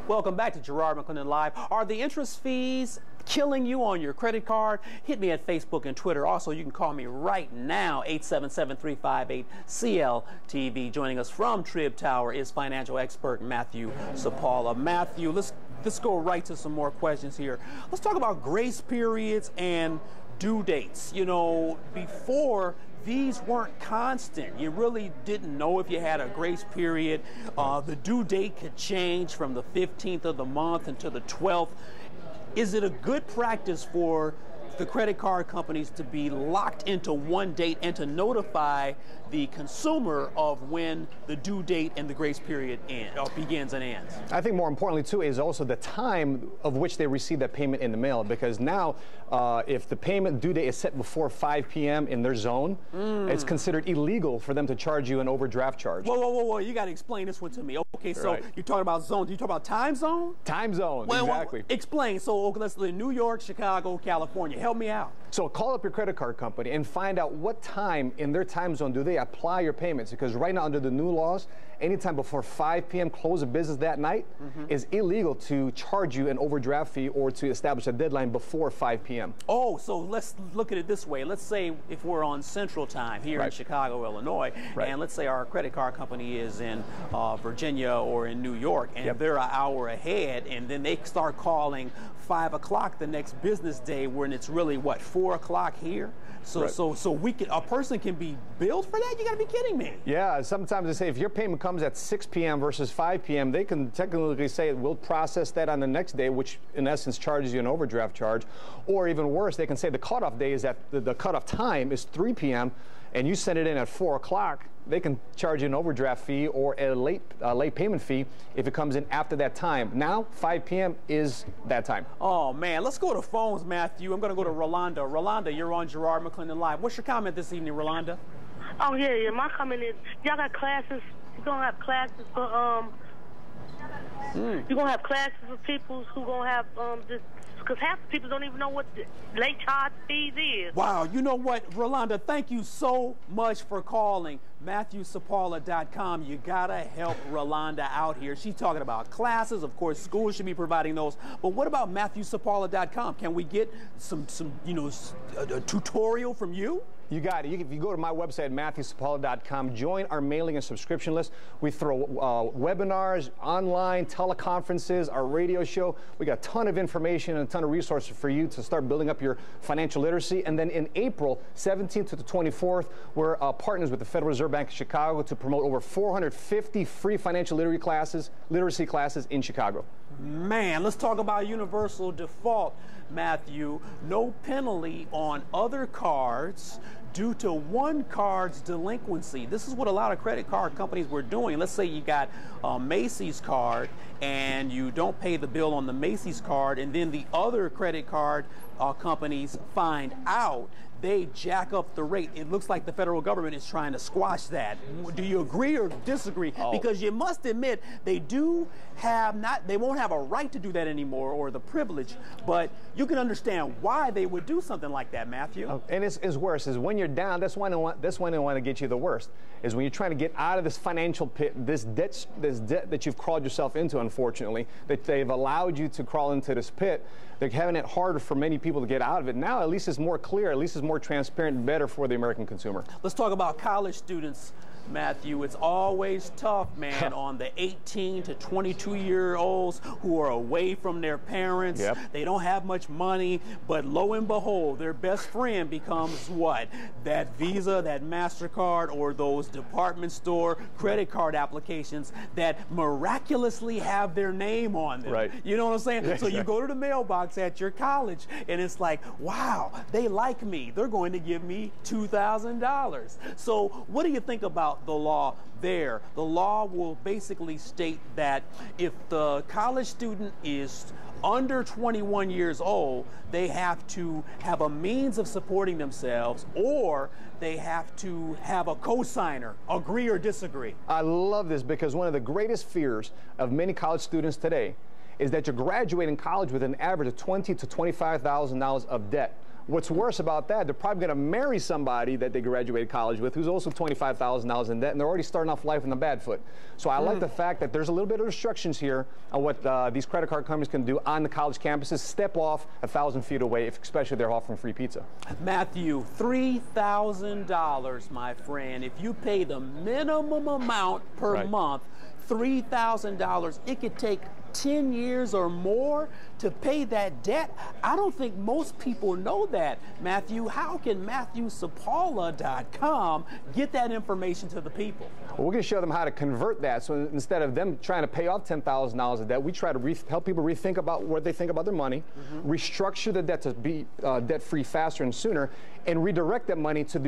Welcome back to Garrard McClendon Live. Are the interest fees killing you on your credit card? Hit me at Facebook and Twitter. Also, you can call me right now, 877-358-CLTV. Joining us from Trib Tower is financial expert Matthew Sapaula. Matthew, let's go right to some more questions here. Let's talk about grace periods and due dates. You know, before, these weren't constant. You really didn't know if you had a grace period. The due date could change from the 15th of the month until the 12th. Is it a good practice for the credit card companies to be locked into one date and to notify the consumer of when the due date and the grace period begins and ends? I think more importantly too is also the time of which they receive that payment in the mail, because now if the payment due date is set before 5 p.m. in their zone, it's considered illegal for them to charge you an overdraft charge. Whoa, you got to explain this one to me. Okay, so you're talking about zone. You talking about time zone? Time zone, exactly. Explain. So let's say New York, Chicago, California. Help me out. So call up your credit card company and find out what time in their time zone do they apply your payments, because right now under the new laws, anytime before 5 p.m. close of business that night is illegal to charge you an overdraft fee or to establish a deadline before 5 p.m. Oh, so let's look at it this way. Let's say if we're on Central Time here in Chicago, Illinois, and let's say our credit card company is in Virginia or in New York, and they're an hour ahead, and then they start calling 5 o'clock the next business day when it's really, what, 4 o'clock here? So a person can be billed for that? You got to be kidding me. Yeah, sometimes they say if your payment comes at 6 p.m. versus 5 p.m., they can technically say we'll process that on the next day, which in essence charges you an overdraft charge. Or even worse, they can say the cutoff day is at the cutoff time is 3 p.m. and you send it in at 4 o'clock. They can charge you an overdraft fee or a late payment fee if it comes in after that time. Now, 5 p.m. is that time. Oh, man. Let's go to phones, Matthew. I'm going to go to Rolanda. Rolanda, you're on Garrard McClendon Live. What's your comment this evening, Rolanda? Oh, yeah. My comment is, y'all got classes. You're going to have classes for, you're going to have classes for people who going to have this, because half the people don't even know what the late charge fees is. Wow, you know what, Rolanda, thank you so much for calling. MatthewSapaula.com. You gotta help Rolanda out here. She's talking about classes. Of course, schools should be providing those. But what about MatthewSapaula.com? Can we get some a tutorial from you? You got it. If you go to my website, MatthewSapaula.com, join our mailing and subscription list. We throw webinars, online, teleconferences, our radio show. We got a ton of information and a ton of resources for you to start building up your financial literacy. And then in April 17th to the 24th, we're partners with the Federal Reserve Bank of Chicago to promote over 450 free financial literacy classes in Chicago. Man, let's talk about universal default, Matthew. No penalty on other cards due to one card's delinquency. This is what a lot of credit card companies were doing. Let's say you got a Macy's card and you don't pay the bill on the Macy's card, and then the other credit card companies find out. They jack up the rate. It looks like the federal government is trying to squash that. Do you agree or disagree? Because you must admit they won't have a right to do that anymore, or the privilege, but you can understand why they would do something like that, Matthew. And it's worse, is when you're down, that's when they want to get you the worst, is when you're trying to get out of this financial pit, this debt that you've crawled yourself into, unfortunately, that they've allowed you to crawl into this pit. They're having it harder for many people to get out of it. Now, at least it's more clear, at least it's more transparent and better for the American consumer. Let's talk about college students, Matthew. It's always tough, man, on the 18 to 22-year-olds who are away from their parents. They don't have much money, but lo and behold, their best friend becomes what? That Visa, that MasterCard, or those department store credit card applications that miraculously have their name on them. You know what I'm saying? So you go to the mailbox at your college, and it's like, wow, they like me. They're going to give me $2,000. So what do you think about the law there? The law will basically state that if the college student is under 21 years old, they have to have a means of supporting themselves, or they have to have a co-signer. Agree or disagree? I love this, because one of the greatest fears of many college students today is that you're graduating college with an average of $20,000 to $25,000 of debt. What's worse about that, they're probably going to marry somebody that they graduated college with who's also $25,000 in debt, and they're already starting off life on the bad foot. So I like the fact that there's a little bit of restrictions here on what these credit card companies can do on the college campuses. Step off 1,000 feet away, especially if they're offering free pizza. Matthew, $3,000, my friend. If you pay the minimum amount per month, $3,000, it could take 10 years or more to pay that debt. I don't think most people know that. Matthew, how can MatthewSapaula.com get that information to the people? Well, we're going to show them how to convert that. So instead of them trying to pay off $10,000 of debt, we try to help people rethink about what they think about their money, restructure the debt to be debt-free faster and sooner, and redirect that money so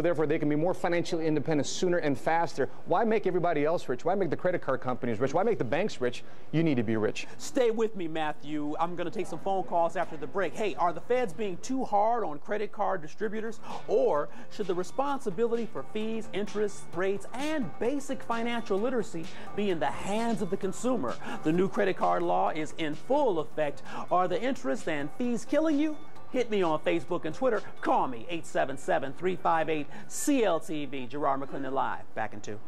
therefore they can be more financially independent sooner and faster. Why make everybody else rich? Why make the credit card companies rich? Why make the banks rich? You need to be rich. Stay with me, Matthew. I'm going to take some phone calls after the break. Hey, are the feds being too hard on credit card distributors? Or should the responsibility for fees, interest rates, and basic financial literacy be in the hands of the consumer? The new credit card law is in full effect. Are the interest and fees killing you? Hit me on Facebook and Twitter. Call me, 877-358-CLTV. Garrard McClendon Live. Back in 2.